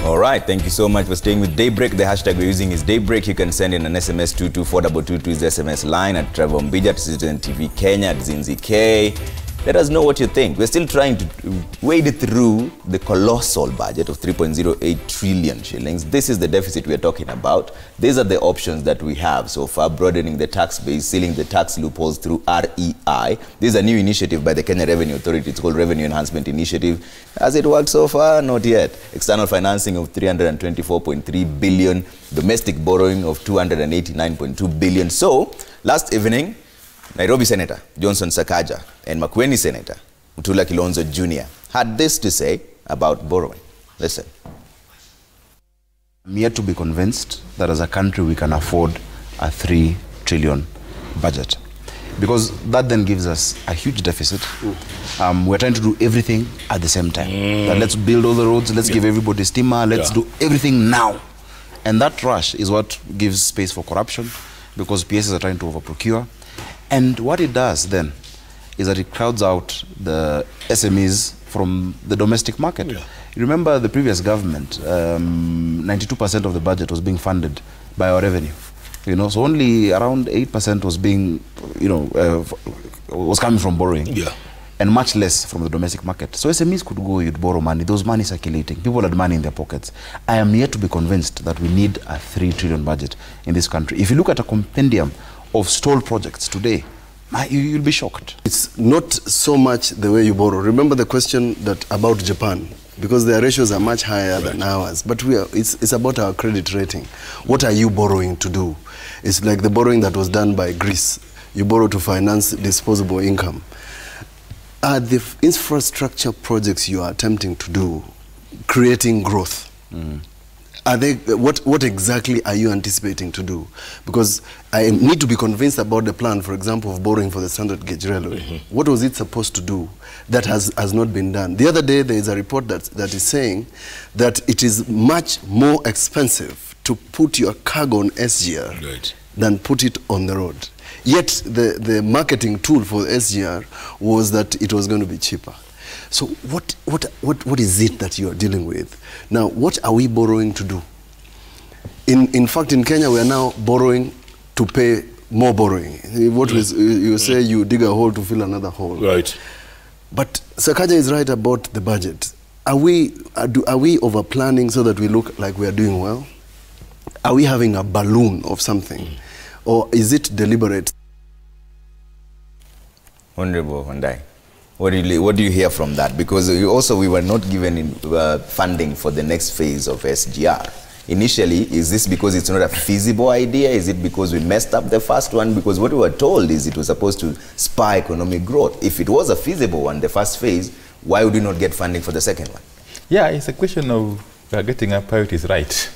All right, thank you so much for staying with Daybreak. The hashtag we're using is Daybreak. You can send in an SMS 22422 is the SMS line at Trevor Mbija, at Citizen TV Kenya, at Zinzi K. Let us know what you think. We're still trying to wade through the colossal budget of 3.08 trillion shillings. This is the deficit we're talking about. These are the options that we have so far: broadening the tax base, sealing the tax loopholes through REI. This is a new initiative by the Kenya Revenue Authority. It's called Revenue Enhancement Initiative. Has it worked so far? Not yet. External financing of 324.3 billion. Domestic borrowing of 289.2 billion. So, last evening, Nairobi Senator Johnson Sakaja and Makueni Senator Mutula Kilonzo Jr. had this to say about borrowing. Listen. I'm yet to be convinced that as a country we can afford a 3 trillion budget, because that then gives us a huge deficit. We're trying to do everything at the same time. Let's build all the roads, let's give everybody steamer, let's do everything now. And that rush is what gives space for corruption, because PSs are trying to overprocure. And what it does then is that it crowds out the SMEs from the domestic market. You remember the previous government, 92% of the budget was being funded by our revenue. You know, so only around 8% was being, was coming from borrowing. And much less from the domestic market. So SMEs could go, you'd borrow money, those money circulating, people had money in their pockets. I am yet to be convinced that we need a 3 trillion budget in this country. If you look at a compendium of stalled projects today, you'll be shocked. It's not so much the way you borrow. Remember the question that about Japan, because their ratios are much higher than ours, but it's about our credit rating. What are you borrowing to do? It's like the borrowing that was done by Greece. You borrow to finance disposable income. Are the infrastructure projects you are attempting to do creating growth? Are they, what exactly are you anticipating to do? Because I need to be convinced about the plan, for example, of borrowing for the standard gauge railway. What was it supposed to do that has not been done? The other day there is a report that is saying that it is much more expensive to put your cargo on SGR than put it on the road. Yet the marketing tool for SGR was that it was going to be cheaper. So what is it that you are dealing with? Now, what are we borrowing to do? In fact, in Kenya, we are now borrowing to pay more borrowing. What you say, you dig a hole to fill another hole. Right. But Sakaja is right about the budget. Are we over planning so that we look like we are doing well? Are we having a balloon of something? Or is it deliberate? Honorable Hundai, what do you hear from that? Because we were not given funding for the next phase of SGR. Initially, is this because it's not a feasible idea? Is it because we messed up the first one? Because what we were told is it was supposed to spur economic growth. If it was a feasible one, the first phase, why would we not get funding for the second one? Yeah, it's a question of getting our priorities right.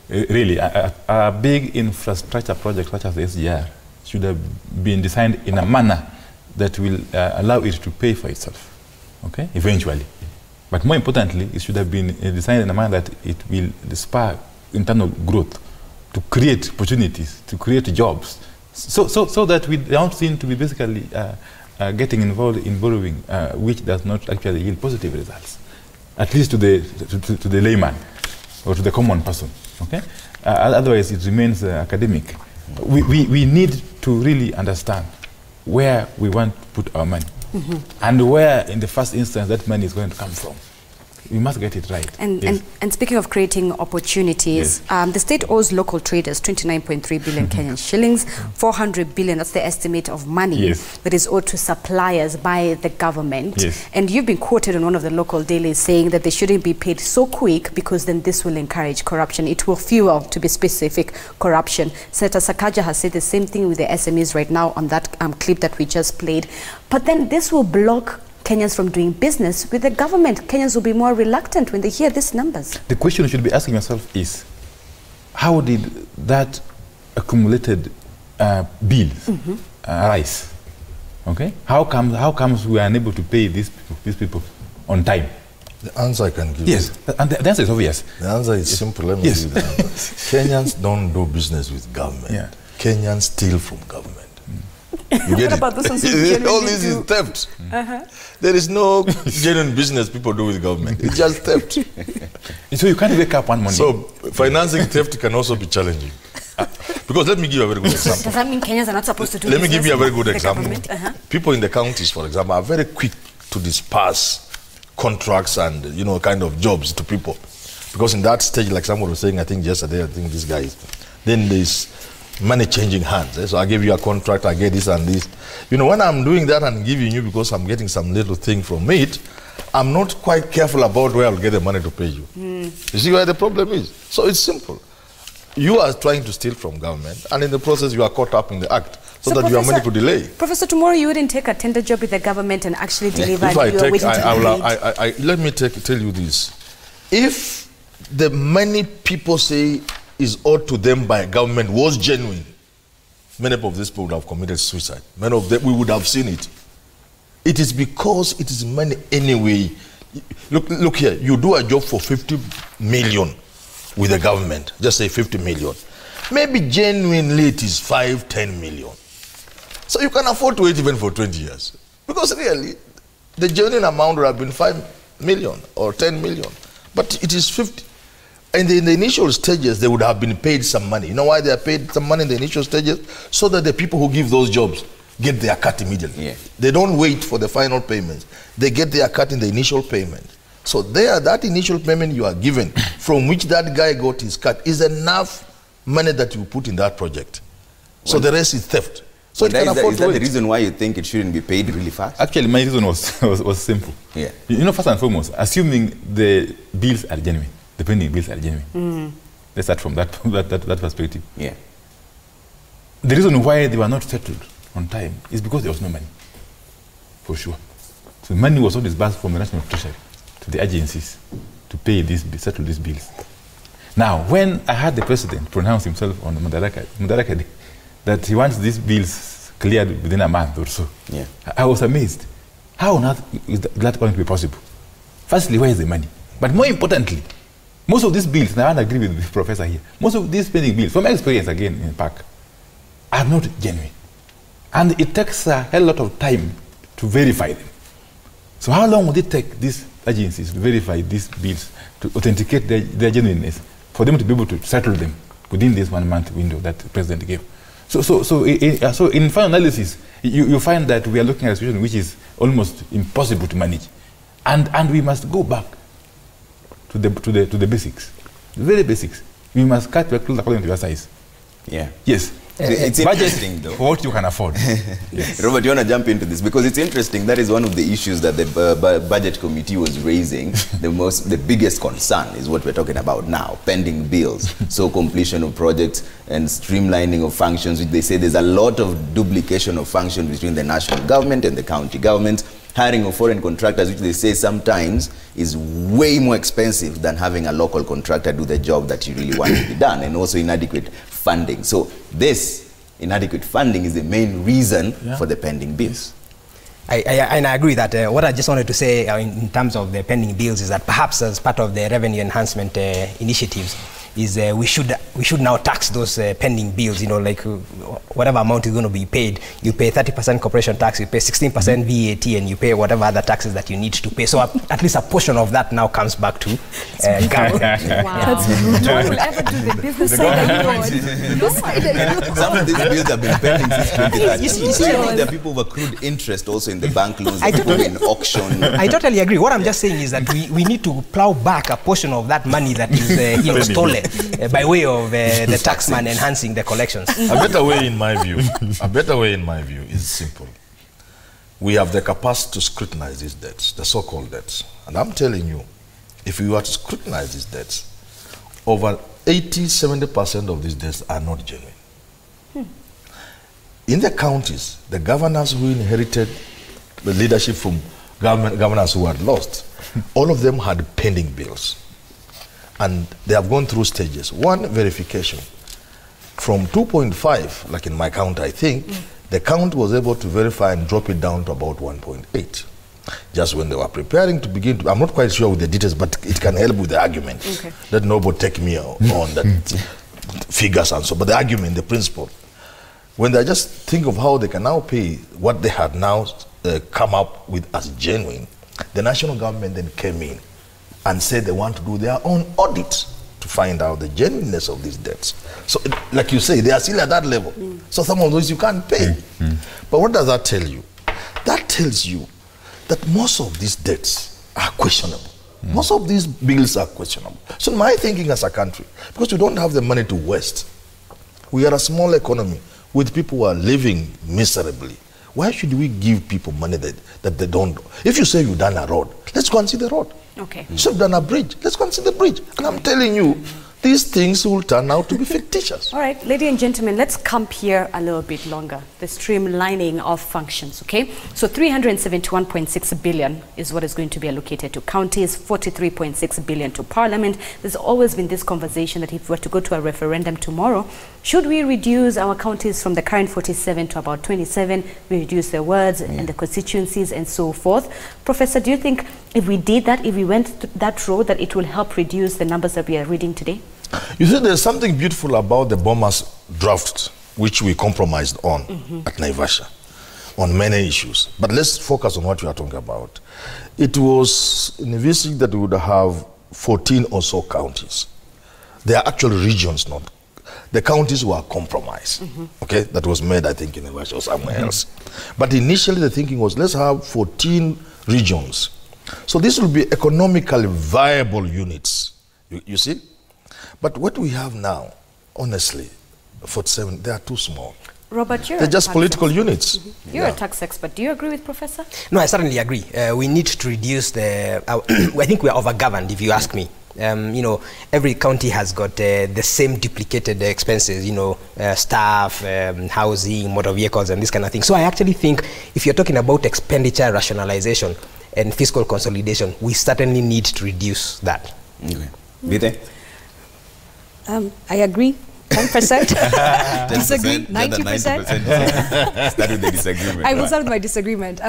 Really, a big infrastructure project such as the SGR should have been designed in a manner that will allow it to pay for itself, okay, eventually. But more importantly, it should have been designed in a manner that it will spur internal growth, to create opportunities, to create jobs, so that we don't seem to be basically getting involved in borrowing, which does not actually yield positive results, at least to the layman or to the common person. Okay? Otherwise, it remains academic. We need to really understand where we want to put our money and where, in the first instance, that money is going to come from. We must get it right. And speaking of creating opportunities, the state owes local traders 29.3 billion Kenyan shillings, 400 billion, that's the estimate of money that is owed to suppliers by the government. And you've been quoted on one of the local dailies saying that they shouldn't be paid so quick because then this will encourage corruption. It will fuel, to be specific, corruption. Senator Sakaja has said the same thing with the SMEs right now on that clip that we just played. But then this will block Kenyans from doing business with the government. Kenyans will be more reluctant when they hear these numbers. The question you should be asking yourself is, how did that accumulated bills arise? Okay, how comes we are unable to pay these people on time? The answer I can give. Yes, and the answer is obvious. The answer is simple. Let me give you the answer. Kenyans don't do business with government. Kenyans steal from government. You get about this all this is theft. There is no genuine business people do with government. It's just theft. So you can't wake up one morning. So financing theft can also be challenging. Because let me give you a very good example. Does that mean Kenyans are not supposed to do Let me give you a very good the example. government? People in the counties, for example, are very quick to disperse contracts and, you know, kind of jobs to people. Because in that stage, like someone was saying, I think yesterday, I think this guy is, then there's money changing hands. So I give you a contract, I get this and this. You know, when I'm doing that and giving you because I'm getting some little thing from it, I'm not quite careful about where I'll get the money to pay you. You see where the problem is? So it's simple. You are trying to steal from government, and in the process you are caught up in the act, so that your money could delay. Professor, tomorrow you wouldn't take a tender job with the government and actually deliver. If I take, let me tell you this. If the money people say is owed to them by government was genuine, many of these people would have committed suicide. Many of them, we would have seen it. It is because it is money anyway. Look here, you do a job for 50 million with the government, just say 50 million. Maybe genuinely it is 5, 10 million. So you can afford to wait even for 20 years. Because really, the genuine amount would have been 5 million or 10 million. But it is 50. And in the initial stages, they would have been paid some money. You know why they are paid some money in the initial stages? So that the people who give those jobs get their cut immediately. Yeah. They don't wait for the final payments. They get their cut in the initial payment. So there, that initial payment you are given, from which that guy got his cut, is enough money that you put in that project. So the rest is theft. So it can afford is that the reason why you think it shouldn't be paid really fast? Actually, my reason was simple. Yeah. You know, first and foremost, assuming the bills are genuine, the pending bills are genuine. Let's start from that perspective. Yeah. The reason why they were not settled on time is because there was no money, for sure. So money was not disbursed from the National Treasury to the agencies to pay settle these bills. Now, when I heard the president pronounce himself on Madaraka Day, that he wants these bills cleared within a month or so, yeah. I was amazed. How on earth is that going to be possible? Firstly, where is the money? But more importantly, most of these bills, and I agree with the professor here, most of these pending bills, from my experience again in PAC, are not genuine. And it takes a hell lot of time to verify them. So how long would it take these agencies to verify these bills, to authenticate their genuineness, for them to be able to settle them within this 1 month window that the president gave? So in final analysis, you find that we are looking at a situation which is almost impossible to manage. And we must go back to the basics, the very basics. We must cut your clothes according to your size. Yeah. Yes. It's interesting though. For what you can afford. Yes. Robert, you want to jump into this? Because it's interesting. That is one of the issues that the budget committee was raising. The biggest concern is what we're talking about now, pending bills. So completion of projects and streamlining of functions, which they say there's a lot of duplication of functions between the national government and the county government. Hiring of foreign contractors, which they say sometimes is way more expensive than having a local contractor do the job that you really want to be done, and also inadequate funding. So this inadequate funding is the main reason for the pending bills. I agree that what I just wanted to say in terms of the pending bills is that perhaps as part of the revenue enhancement initiatives is we should now tax those pending bills. You know, like whatever amount is going to be paid, you pay 30% corporation tax, you pay 16% VAT, and you pay whatever other taxes that you need to pay. So at least a portion of that now comes back to government. Wow. No one will ever do the business side anymore. Some of these bills have been pending since 2013. There are people who accrued interest also in the bank loans that go in auction. I totally agree. What I'm just saying is that we need to plow back a portion of that money that is stolen by way of the taxman enhancing the collections. A better way in my view is simple. We have the capacity to scrutinize these debts, the so-called debts. And I'm telling you, if we were to scrutinize these debts, over 80–70% of these debts are not genuine. In the counties, the governors who inherited the leadership from governors who had lost, all of them had pending bills. And they have gone through stages. One, verification. From 2.5, like in my count, I think, the county was able to verify and drop it down to about 1.8. Just when they were preparing to begin to, I'm not quite sure with the details, but it can help with the argument. Okay. Let nobody take me on that figures and so, but the argument, the principle. When they just think of how they can now pay what they had now come up with as genuine, the national government then came in and said they want to do their own audit to find out the genuineness of these debts. So, like you say, they are still at that level. So some of those you can't pay. But what does that tell you? That tells you that most of these debts are questionable. Most of these bills are questionable. So my thinking as a country, because we don't have the money to waste, we are a small economy with people who are living miserably. Why should we give people money that they don't? If you say you've done a road, let's go and see the road. Okay. So you've done a bridge, let's go and see the bridge. And I'm telling you, these things will turn out to be fictitious. All right, ladies and gentlemen, let's camp here a little bit longer. The streamlining of functions, okay? So 371.6 billion is what is going to be allocated to counties, 43.6 billion to parliament. There's always been this conversation that if we were to go to a referendum tomorrow, should we reduce our counties from the current 47 to about 27? We reduce the words and the constituencies and so forth. Professor, do you think if we did that, if we went that road, that it will help reduce the numbers that we are reading today? You see, there's something beautiful about the Bomas draft, which we compromised on at Naivasha, on many issues. But let's focus on what we are talking about. It was envisaged that we would have 14 or so counties. They are actually regions, not. The counties were compromised. Okay, that was made, I think, in Naivasha or somewhere else. But initially the thinking was, let's have 14 regions. So this will be economically viable units. You see? But what we have now, honestly, 47, they are too small. Robert, you're They're just political units. You're a tax expert. Do you agree with Professor? No, I certainly agree. We need to reduce the... I think we are overgoverned, if you ask me. You know, every county has got the same duplicated expenses, you know, staff, housing, motor vehicles, and this kind of thing. So I actually think if you're talking about expenditure rationalization and fiscal consolidation, we certainly need to reduce that. Okay. Vite? I agree. 10%. Disagree. 90%. Start with the disagreement. I will start with my disagreement.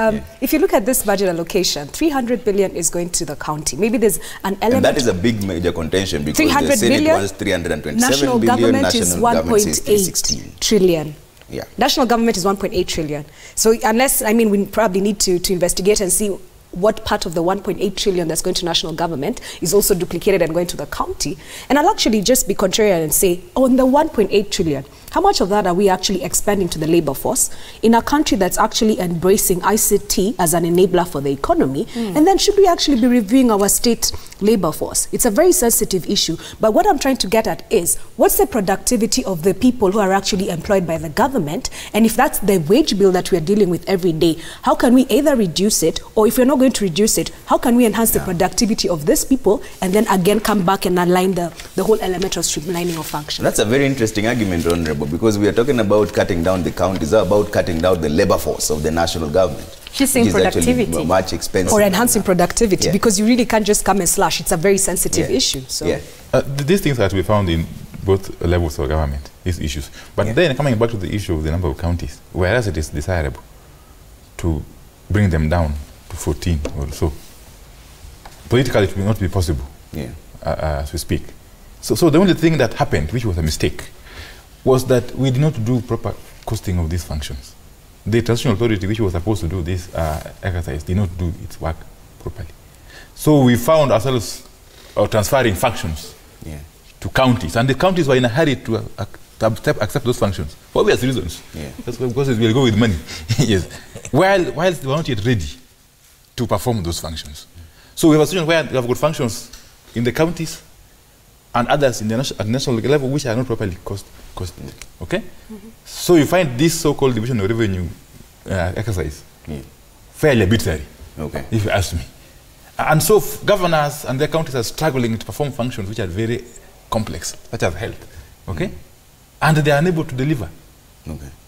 If you look at this budget allocation, 300 billion is going to the county. Maybe there's an element. And that is a big major contention because 300 the Senate billion, wants 327 national billion, government is national government says 1.8 trillion. Yeah. National government is 1.8 trillion. So unless, I mean, we probably need to investigate and see what part of the 1.8 trillion that's going to national government is also duplicated and going to the county. And I'll actually just be contrarian and say, on the 1.8 trillion, how much of that are we actually expanding to the labor force in a country that's actually embracing ICT as an enabler for the economy? And then should we actually be reviewing our state labor force? It's a very sensitive issue, but what I'm trying to get at is, what's the productivity of the people who are actually employed by the government? And if that's the wage bill that we're dealing with every day, how can we either reduce it, or if we're not going to reduce it, how can we enhance the productivity of these people and then again come back and align the whole element of streamlining of function? That's a very interesting argument, Honorable, because we are talking about cutting down the counties, about cutting down the labor force of the national government. She's saying productivity. Much expensive. Or enhancing productivity, because you really can't just come and slash. It's a very sensitive issue. So. These things are to be found in both levels of government, these issues. But then coming back to the issue of the number of counties, whereas it is desirable to bring them down to 14 or so, politically it will not be possible as we speak. So the only thing that happened, which was a mistake, was that we did not do proper costing of these functions. The transitional authority, which was supposed to do this exercise, did not do its work properly. So we found ourselves transferring functions to counties, and the counties were in a hurry to accept those functions for obvious reasons. That's because it will go with money. Yes. Whilst they were not yet ready to perform those functions. So we have a situation where we have got functions in the counties and others in the at national level which are not properly costed. Okay? So you find this so-called division of revenue exercise fairly arbitrary, if you ask me. And so governors and their counties are struggling to perform functions which are very complex, such as health. Okay? And they are unable to deliver.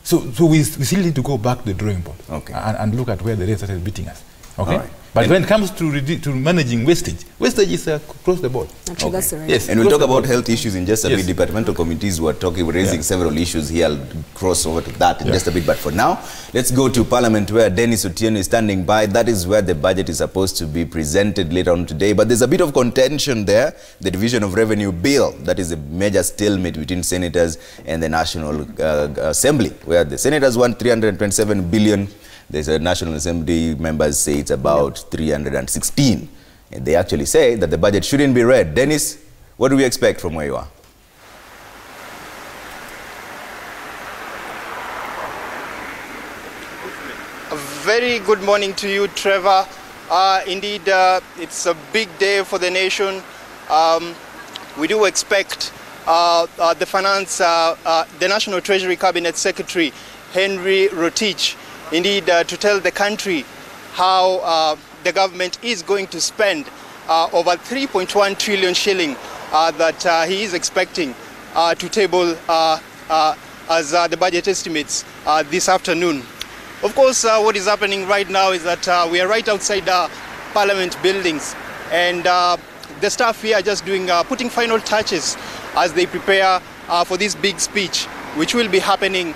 So we still need to go back to the drawing board and look at where the rate started beating us. Okay? But when it comes to managing wastage is across the board. Actually, that's the right. Yes, and we'll talk about health issues in just a bit. Departmental committees were raising several issues here. I'll cross over to that in just a bit. But for now, let's go to Parliament, where Dennis Otieno is standing by. That is where the budget is supposed to be presented later on today. But there's a bit of contention there. The Division of Revenue Bill, that is a major stalemate between senators and the National Assembly, where the senators want 327 billion. There's a National Assembly members say it's about 316. And they actually say that the budget shouldn't be read. Dennis, what do we expect from where you are? A very good morning to you, Trevor. Indeed, it's a big day for the nation. We do expect the National Treasury Cabinet Secretary, Henry Rotich, indeed to tell the country how the government is going to spend over 3.1 trillion shilling that he is expecting to table as the budget estimates this afternoon. Of course, what is happening right now is that we are right outside Parliament buildings, and the staff here are just putting final touches as they prepare for this big speech, which will be happening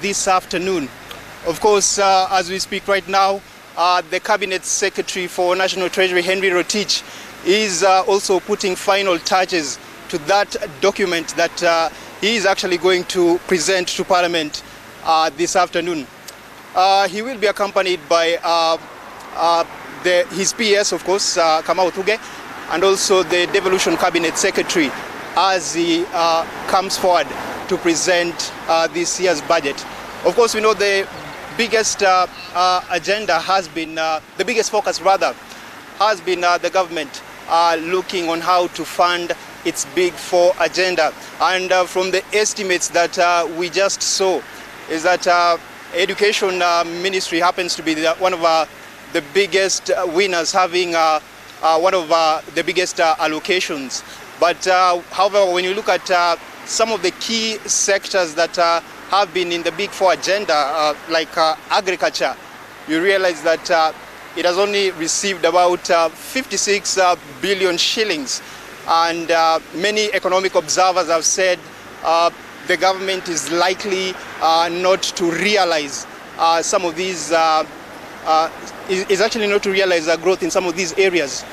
this afternoon. Of course, as we speak right now, the Cabinet Secretary for National Treasury, Henry Rotich, is also putting final touches to that document that he is actually going to present to Parliament this afternoon. He will be accompanied by his PS, of course, Kamau Thuge, and also the Devolution Cabinet Secretary as he comes forward to present this year's budget. Of course, we know the biggest agenda has been, the biggest focus rather, has been the government looking on how to fund its Big Four agenda. And from the estimates that we just saw is that Education Ministry happens to be one of the biggest winners, having one of the biggest allocations. But however, when you look at some of the key sectors that have been in the Big Four agenda, like agriculture, you realize that it has only received about 56 billion shillings. And many economic observers have said the government is likely not to realize some of these, is actually not to realize growth in some of these areas,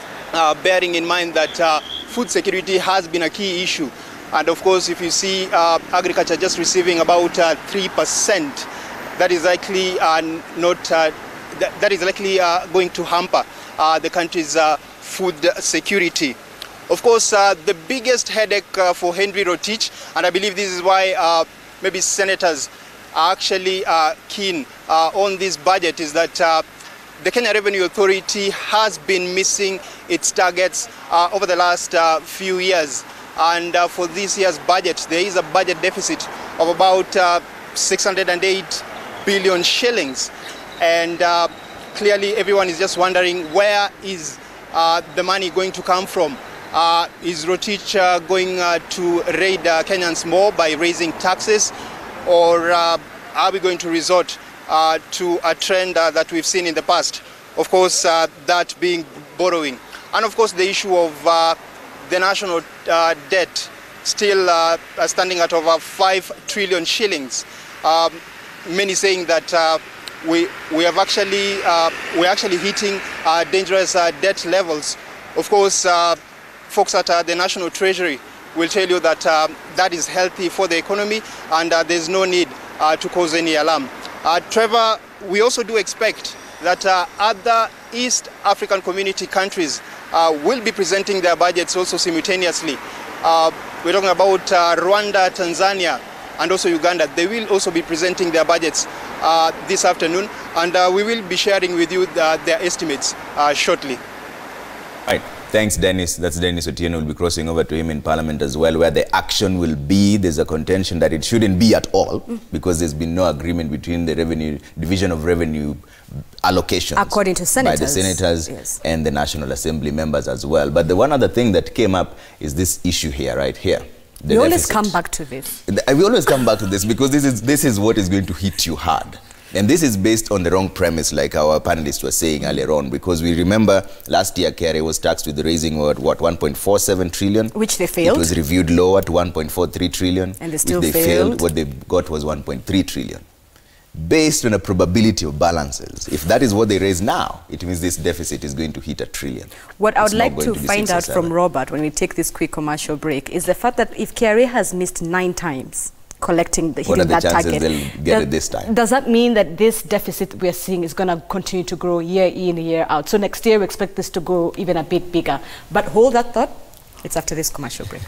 bearing in mind that food security has been a key issue. And of course, if you see agriculture just receiving about 3%, that is likely that is likely going to hamper the country's food security. Of course, the biggest headache for Henry Rotich, and I believe this is why maybe senators are actually keen on this budget, is that the Kenya Revenue Authority has been missing its targets over the last few years. And for this year's budget, there is a budget deficit of about 608 billion shillings. And clearly everyone is just wondering, where is the money going to come from? Is Rotich going to raid Kenyans more by raising taxes, or are we going to resort to a trend that we've seen in the past? Of course, that being borrowing. And of course, the issue of the national debt still standing at over 5 trillion shillings. Many saying that we're actually hitting dangerous debt levels. Of course, folks at the National Treasury will tell you that that is healthy for the economy, and there's no need to cause any alarm. Trevor, we also do expect that other East African Community countries will be presenting their budgets also simultaneously. We're talking about Rwanda, Tanzania, and also Uganda. They will also be presenting their budgets this afternoon, and we will be sharing with you their estimates shortly. Right. Thanks, Dennis. That's Dennis Otieno. We'll be crossing over to him in Parliament as well, where the action will be. There's a contention that it shouldn't be at all, because there's been no agreement between the Division of Revenue allocations, according to senators, by the senators, yes, and the National Assembly members as well. But the one other thing that came up is this issue here, right here. We always come back to this. We always come back to this because this is what is going to hit you hard. And this is based on the wrong premise, like our panelists were saying earlier on, because we remember last year KRA was taxed with raising what 1.47 trillion, which they failed. It was reviewed lower to 1.43 trillion, and they still failed. What they got was 1.3 trillion. Based on a probability of balances, if that is what they raise now, it means this deficit is going to hit $1 trillion. What I would like to find out from Robert when we take this quick commercial break is the fact that if KRA has missed 9 times hitting What are the that chances target. they'll get it this time? Does that mean that this deficit we're seeing is going to continue to grow year in, year out? So next year we expect this to go even a bit bigger. But hold that thought. It's after this commercial break.